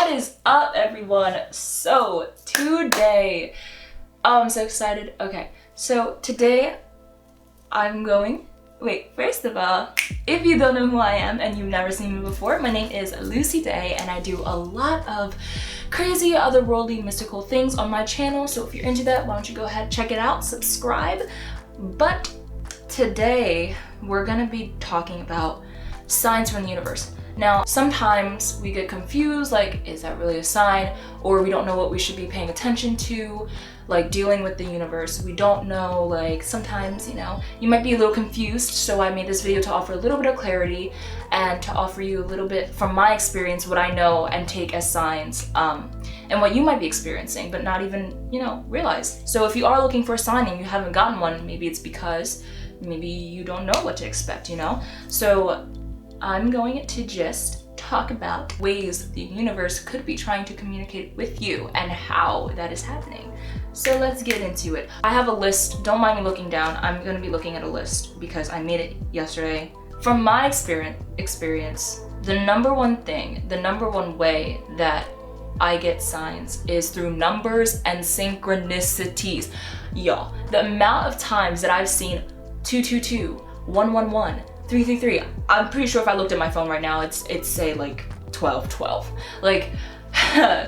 What is up, everyone? So today, I'm so excited. Okay, so today first of all, if you don't know who I am and you've never seen me before, my name is Lucy Day and I do a lot of crazy, otherworldly, mystical things on my channel. So if you're into that, why don't you go ahead, check it out, subscribe. But today, we're gonna be talking about signs from the universe. Now, sometimes we get confused, like, is that really a sign? Or we don't know what we should be paying attention to, like dealing with the universe. We don't know, like, sometimes, you might be a little confused. So I made this video to offer a little bit of clarity and to offer you a little bit from my experience, what I know and take as signs, and what you might be experiencing, but not even, realize. So if you are looking for a sign and you haven't gotten one, maybe it's because maybe you don't know what to expect, So I'm going to just talk about ways the universe could be trying to communicate with you and how that is happening. So let's get into it. I have a list. Don't mind me looking down. I'm going to be looking at a list because I made it yesterday. From my experience, the number one way that I get signs is through numbers and synchronicities. Y'all, the amount of times that I've seen 222, 111, 333. I'm pretty sure if I looked at my phone right now, it's say like 1212. Like,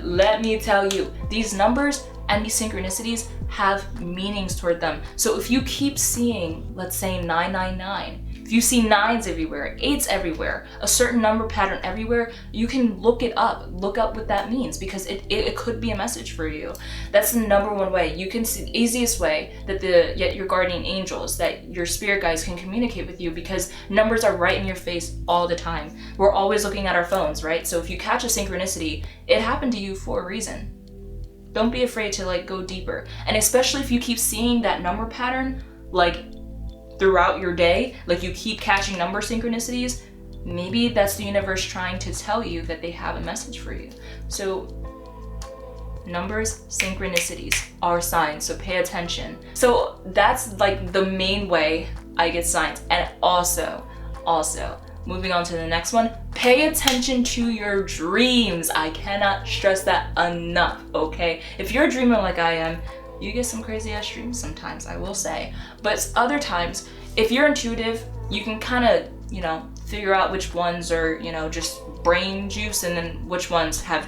let me tell you, these numbers and these synchronicities have meanings toward them. So if you keep seeing, let's say 999, if you see 9s everywhere, 8s everywhere, a certain number pattern everywhere, you can look up what that means, because it could be a message for you. That's the number one way. You can see the easiest way that your guardian angels, that your spirit guides can communicate with you, because numbers are right in your face all the time. We're always looking at our phones, right? So if you catch a synchronicity, it happened to you for a reason. Don't be afraid to go deeper. And especially if you keep seeing that number pattern, throughout your day, you keep catching number synchronicities, maybe that's the universe trying to tell you that they have a message for you. So numbers, synchronicities are signs, so pay attention. So that's the main way I get signs. And also, moving on to the next one, pay attention to your dreams. I cannot stress that enough, okay? If you're a dreamer like I am, you get some crazy ass dreams sometimes, I will say. But other times, if you're intuitive, you can kind of, figure out which ones are, just brain juice, and then which ones have,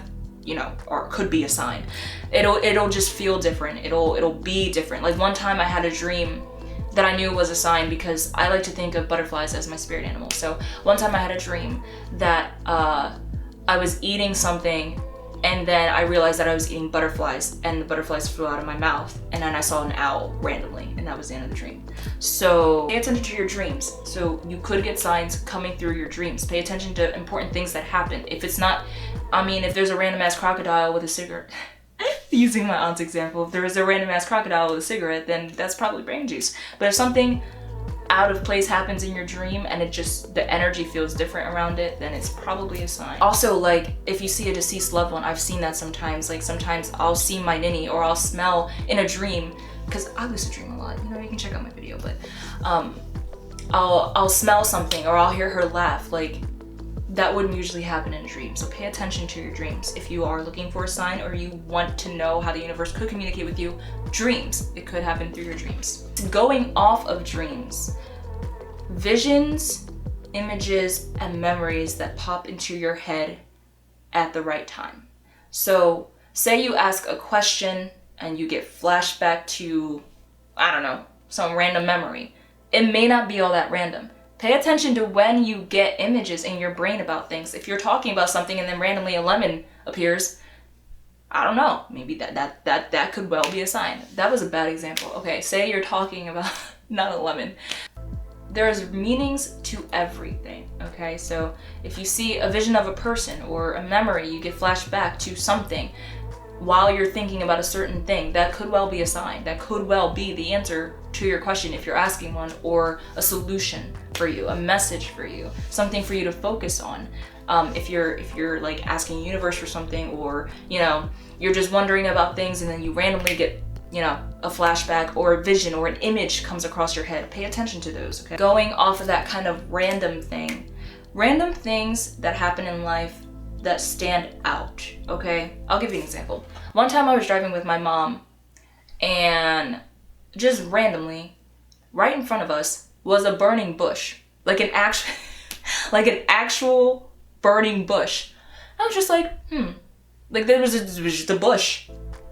or could be a sign. It'll just feel different. It'll be different. Like one time I had a dream that I knew was a sign, because I like to think of butterflies as my spirit animal. So one time I had a dream that I was eating something, and then I realized that I was eating butterflies, and the butterflies flew out of my mouth, and then I saw an owl randomly, and that was the end of the dream. So pay attention to your dreams. So you could get signs coming through your dreams. Pay attention to important things that happen. If it's not, if there's a random ass crocodile with a cigarette, using my aunt's example, if there is a random ass crocodile with a cigarette, then that's probably brain juice. But if something out of place happens in your dream and the energy feels different around it, then it's probably a sign. Also, if you see a deceased loved one, I've seen that sometimes. Sometimes I'll see my ninny, or I'll smell in a dream, because I lucid dream a lot. You can check out my video, but I'll smell something, or I'll hear her laugh. That wouldn't usually happen in a dream. So pay attention to your dreams. If you are looking for a sign, or you want to know how the universe could communicate with you, dreams. It could happen through your dreams. Going off of dreams, visions, images, and memories that pop into your head at the right time. So say you ask a question and you get flashback to, I don't know, some random memory. It may not be all that random. Pay attention to when you get images in your brain about things. If you're talking about something and then randomly a lemon appears, I don't know, maybe that could well be a sign. That was a bad example. Okay, say you're talking about, not a lemon. There's meanings to everything, okay? So if you see a vision of a person or a memory, you get flashed back to something while you're thinking about a certain thing, that could well be a sign. That could well be the answer to your question if you're asking one, or a solution for you, a message for you, something for you to focus on. If you're asking the universe for something, or you're just wondering about things and then you randomly get a flashback or a vision or an image comes across your head, pay attention to those, okay? Going off of that kind of random things that happen in life that stand out, okay? I'll give you an example. One time I was driving with my mom, and just randomly, right in front of us was a burning bush. Like an actual, like an actual burning bush. I was just like, Like there was just a bush.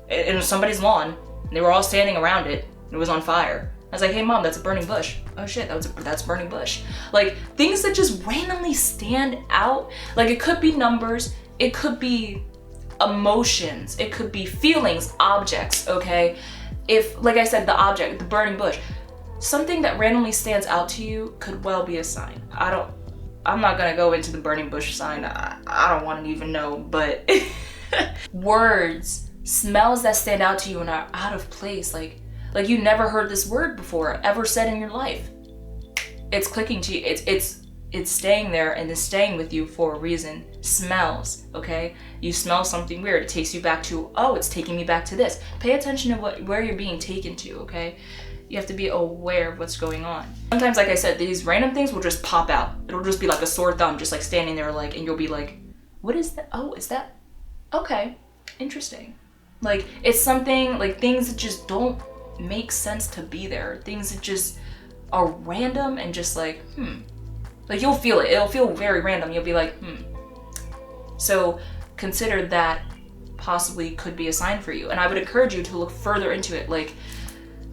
It was somebody's lawn. And they were all standing around it. It was on fire. I was like, hey mom, that's a burning bush. Oh shit, that's a burning bush. Like things that just randomly stand out. Like it could be numbers, it could be emotions, it could be feelings, objects, okay? If, like I said, the object, the burning bush, something that randomly stands out to you could well be a sign. I'm not gonna go into the burning bush sign. I don't want to even know, but words, smells that stand out to you and are out of place, like you never heard this word before, ever said in your life. It's clicking to you. It's staying there and it's staying with you for a reason. Smells, okay? You smell something weird. It takes you back to, oh, it's taking me back to this. Pay attention to where you're being taken to, okay? You have to be aware of what's going on. Sometimes, like I said, these random things will just pop out. It'll just be like a sore thumb, just like standing there, like, and you'll be like, what is that? Oh, is that? Okay, interesting. Like, it's something, like things that just don't make sense to be there. Things that just are random and just like, Like you'll feel it. It'll feel very random. You'll be like, So consider that possibly could be a sign for you. And I would encourage you to look further into it. Like,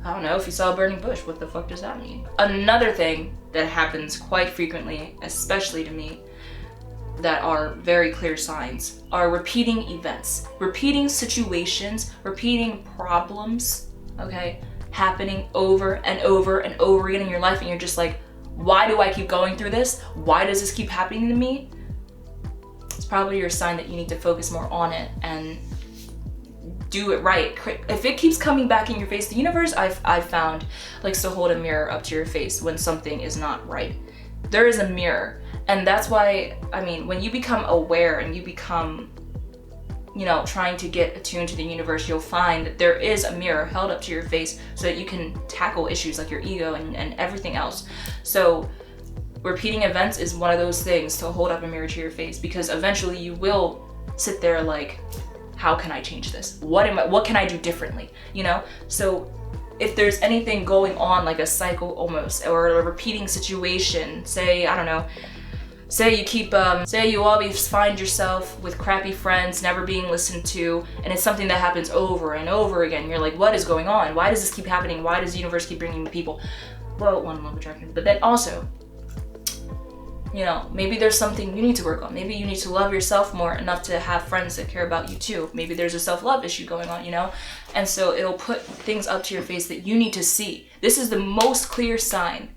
I don't know, if you saw a burning bush, what the fuck does that mean? Another thing that happens quite frequently, especially to me, that are very clear signs are repeating events, repeating situations, repeating problems, okay, happening over and over and over again in your life, and you're just like, why do I keep going through this? Why does this keep happening to me? It's probably your sign that you need to focus more on it and do it right. If it keeps coming back in your face, the universe, I've found, likes to hold a mirror up to your face when something is not right. There is a mirror. And that's why, I mean, when you become aware and you become, you know, trying to get attuned to the universe, you'll find that there is a mirror held up to your face so that you can tackle issues like your ego and everything else. So repeating events is one of those things to hold up a mirror to your face, because eventually you will sit there like, how can I change this? What can I do differently? You know? So if there's anything going on, like a cycle almost, or a repeating situation, say, I don't know, say you always find yourself with crappy friends, never being listened to, and it's something that happens over and over again. You're like, what is going on? Why does this keep happening? Why does the universe keep bringing me people? Well, one, love attraction, but then also, you know, maybe there's something you need to work on. Maybe you need to love yourself more enough to have friends that care about you too. Maybe there's a self-love issue going on, you know? And so it'll put things up to your face that you need to see. This is the most clear sign,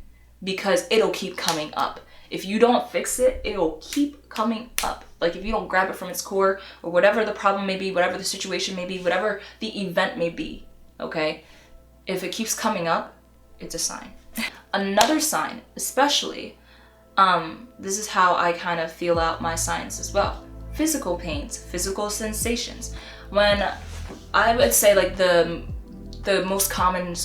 because it'll keep coming up. If you don't fix it, it'll keep coming up. Like if you don't grab it from its core, or whatever the problem may be, whatever the situation may be, whatever the event may be, okay? If it keeps coming up, it's a sign. Another sign, especially, this is how I kind of feel out my signs as well. Physical pains, physical sensations. When I would say like the most common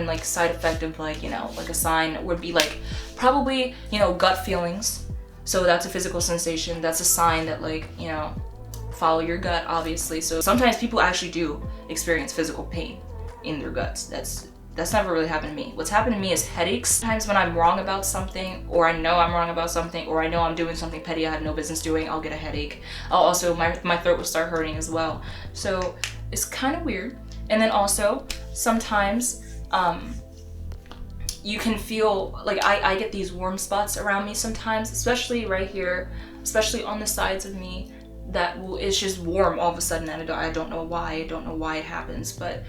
like side effect of like, you know, like a sign would be like probably, you know, gut feelings. So that's a physical sensation. That's a sign that, like, you know, follow your gut, obviously. So sometimes people actually do experience physical pain in their guts. That's never really happened to me. What's happened to me is headaches. Sometimes when I'm wrong about something, or I know I'm wrong about something, or I know I'm doing something petty I have no business doing, I'll get a headache. I'll also, my throat will start hurting as well. So it's kind of weird. And then also, sometimes you can feel, like I get these warm spots around me sometimes, especially right here, especially on the sides of me, that it's just warm all of a sudden, and I don't know why. I don't know why it happens, but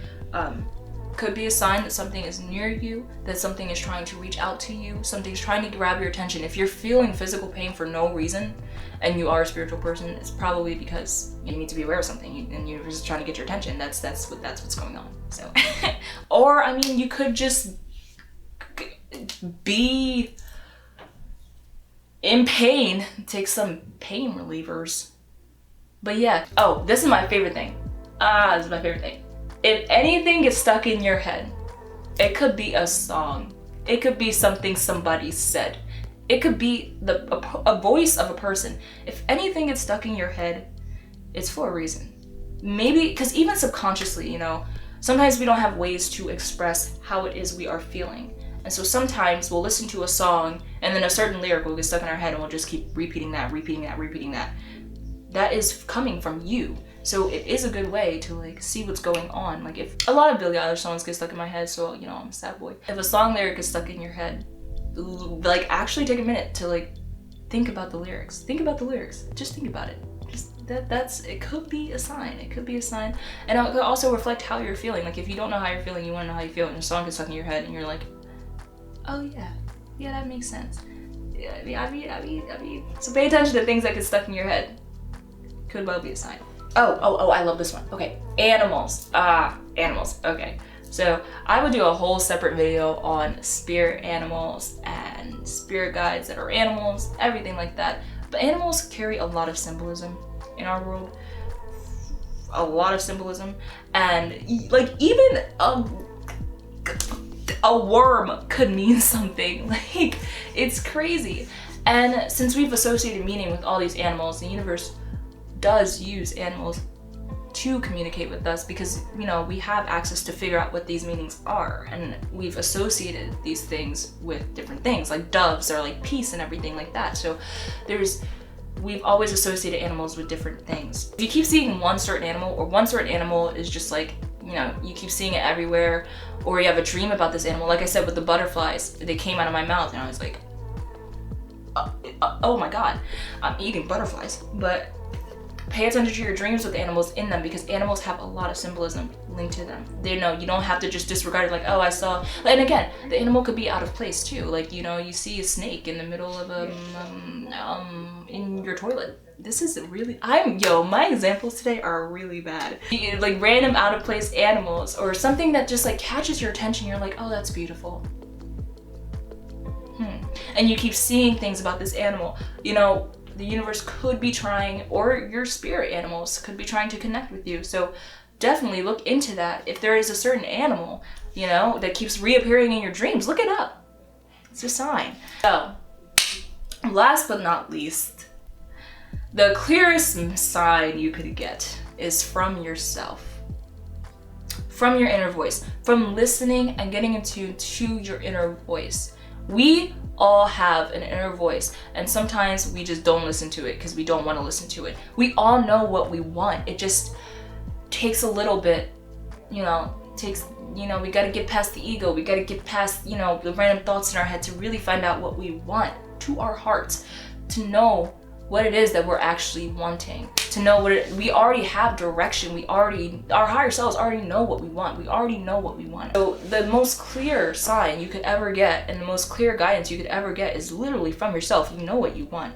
could be a sign that something is near you, that something is trying to reach out to you, something's trying to grab your attention. If you're feeling physical pain for no reason, and you are a spiritual person, it's probably because you need to be aware of something, and you're just trying to get your attention. That's what's going on. So, or I mean, you could just be in pain, take some pain relievers. But yeah, oh, this is my favorite thing. This is my favorite thing. If anything gets stuck in your head, it could be a song. It could be something somebody said. It could be a voice of a person. If anything gets stuck in your head, it's for a reason. Maybe, because even subconsciously, you know, sometimes we don't have ways to express how it is we are feeling. And so sometimes we'll listen to a song and then a certain lyric will get stuck in our head and we'll just keep repeating that. That is coming from you. So it is a good way to like see what's going on. Like if a lot of Billie Eilish songs get stuck in my head, so you know, I'm a sad boy. If a song lyric is stuck in your head, like actually take a minute to like think about the lyrics. Just think about it. It could be a sign. It could be a sign. And it could also reflect how you're feeling. Like if you don't know how you're feeling, you want to know how you feel, and a song gets stuck in your head and you're like, oh yeah, that makes sense. Yeah, I mean. So pay attention to things that get stuck in your head. Could well be a sign. Oh, I love this one. Okay, animals. Animals, okay. So I would do a whole separate video on spirit animals and spirit guides that are animals, everything like that. But animals carry a lot of symbolism in our world. A lot of symbolism. And like even a worm could mean something. Like it's crazy. And since we've associated meaning with all these animals, the universe does use animals to communicate with us because, you know, we have access to figure out what these meanings are, and we've associated these things with different things, like doves are like peace and everything like that. So we've always associated animals with different things. If you keep seeing one certain animal, or one certain animal is just like, you know, you keep seeing it everywhere, or you have a dream about this animal, like I said with the butterflies, they came out of my mouth and I was like, oh my god, I'm eating butterflies. But pay attention to your dreams with animals in them, because animals have a lot of symbolism linked to them. They know you don't have to just disregard it like, oh, I saw. And again, the animal could be out of place too. Like, you know, you see a snake in the middle of in your toilet. This is really, my examples today are really bad. Like random out of place animals, or something that just like catches your attention. You're like, oh, that's beautiful. And you keep seeing things about this animal. You know, the universe could be trying, or your spirit animals could be trying to connect with you. So definitely look into that. If there is a certain animal, you know, that keeps reappearing in your dreams, look it up. It's a sign. So, last but not least, the clearest sign you could get is from yourself. From your inner voice. From listening and getting into your inner voice. We all have an inner voice, and sometimes we just don't listen to it because we don't want to listen to it. We all know what we want. It just takes a little bit, you know, we got to get past the ego. We got to get past, you know, the random thoughts in our head to really find out what we want, to our hearts, to know what it is that we're actually wanting, to know we already have direction. Our higher selves already know what we want. We already know what we want. So the most clear sign you could ever get, and the most clear guidance you could ever get, is literally from yourself. You know what you want.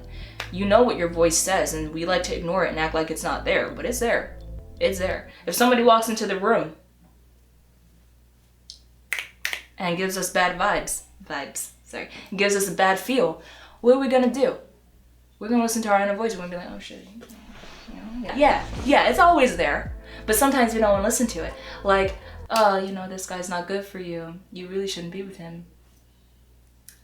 You know what your voice says, and we like to ignore it and act like it's not there, but it's there. It's there. If somebody walks into the room and gives us bad gives us a bad feel, what are we gonna do? We're gonna listen to our inner voice. We're gonna be like, oh shit, you know, yeah, it's always there. But sometimes we don't want to listen to it. Like, you know, this guy's not good for you. You really shouldn't be with him.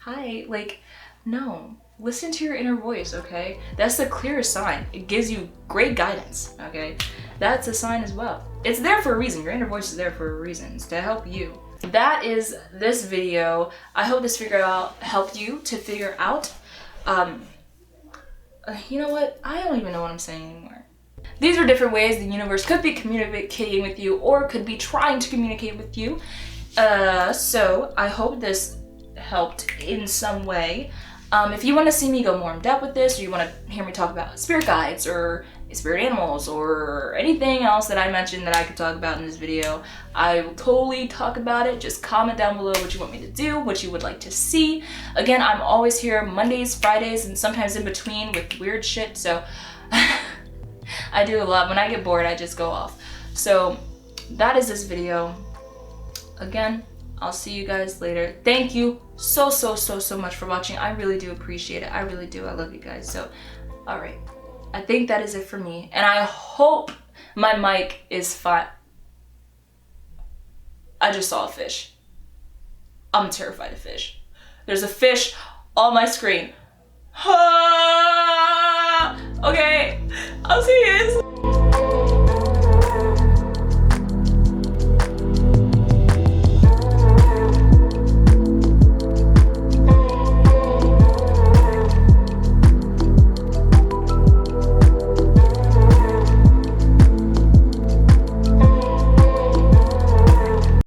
Hi, like, no. Listen to your inner voice, okay? That's the clearest sign. It gives you great guidance, okay? That's a sign as well. It's there for a reason. Your inner voice is there for a reason. It's to help you. That is this video. I hope this helped you to figure out, you know what? I don't even know what I'm saying anymore. These are different ways the universe could be communicating with you, or could be trying to communicate with you. So I hope this helped in some way. If you want to see me go more in depth with this, or you want to hear me talk about spirit guides or spirit animals or anything else that I mentioned that I could talk about in this video, I will totally talk about it. Just comment down below what you want me to do, what you would like to see. Again, I'm always here Mondays, Fridays, and sometimes in between with weird shit, so I do a lot. When I get bored, I just go off. So that is this video. Again, I'll see you guys later. Thank you so much for watching. I really do appreciate it. I really do. I love you guys. So, all right. I think that is it for me. And I hope my mic is fine. I just saw a fish. I'm terrified of fish. There's a fish on my screen. Okay, I'll see you.